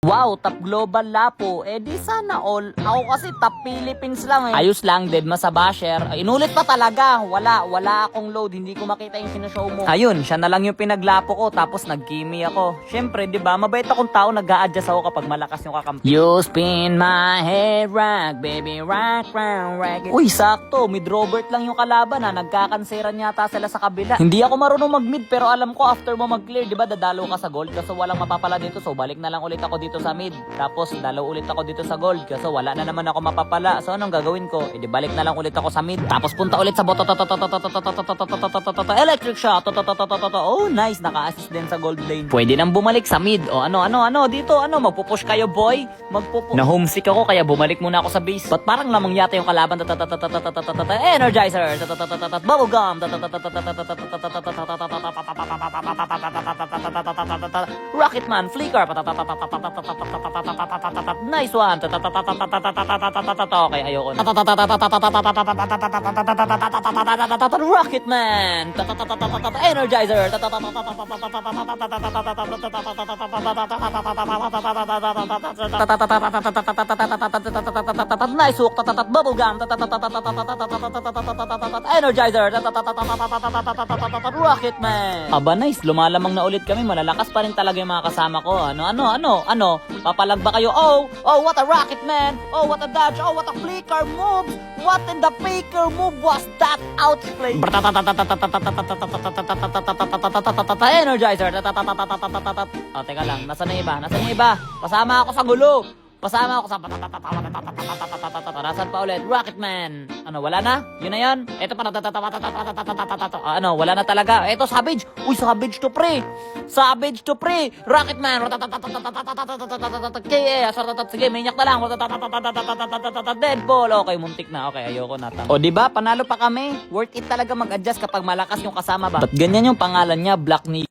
Wow, top global lapo. Eh di sana all. Ako kasi top Philippines lang eh. Ayos lang, dead sa basher. Inulit pa talaga. Wala akong load. Hindi ko makita yung sinushow mo. Ayun, siya na lang yung pinaglapo ko. Tapos nagkimi ako. Syempre, di ba? Mabait akong tao. Nag-a-adjust ako kapag malakas yung kakampi. You spin my head rock, baby rock, round, rock. Uy, sakto. Mid Robert lang yung kalaban ha. Nagkakanseran yata sila sa kabila. Hindi ako marunong mag-mid pero alam ko after mo mag-clear, di ba? Dadalo ka sa gold. Kaso walang mapapala dito. So balik na lang ulit ako dito sa mid. Tapos dalaw ulit ako dito sa gold. Kaso wala na naman ako mapapala. So anong gagawin ko? Di balik na lang ulit ako sa mid. Tapos punta ulit sa bot. Electric shot. Oh, nice. Naka-assist din sa gold lane. Pwede nang bumalik sa mid. O ano. Dito magpupush kayo, boy. Na-homesick ako kaya bumalik muna ako sa base. But parang lamang yata yung kalaban. Energizer. Bubblegum. Rocketman. Flicker. Nice one. Okay, ayoko na. Rocketman. Energizer. Nice hook. Bubblegum. Energizer. Rocketman. Aba, nice. Lumalamang na ulit kami. Malalakas pa rin talaga yung mga kasama ko. Ano? Papalag ba kayo? Oh, what a rocket, man. Oh, what a dodge. Oh, what a flicker move. What in the faker move was that outplay? Energizer. Oh, teka lang. Nasaan na iba? Pasama ako sa gulo. Nasaan pa ulit? Rocketman. Ano, wala na? Yun na yun? Ito pa wala na talaga. Ito, Savage. Uy, Savage to pre. Rocketman. Sige, minyak na lang. Deadpool. Okay, muntik na. Okay, ayoko na. O, diba? Panalo pa kami. Worth it talaga mag-adjust kapag malakas yung kasama ba? Ba't ganyan yung pangalan niya? Black ni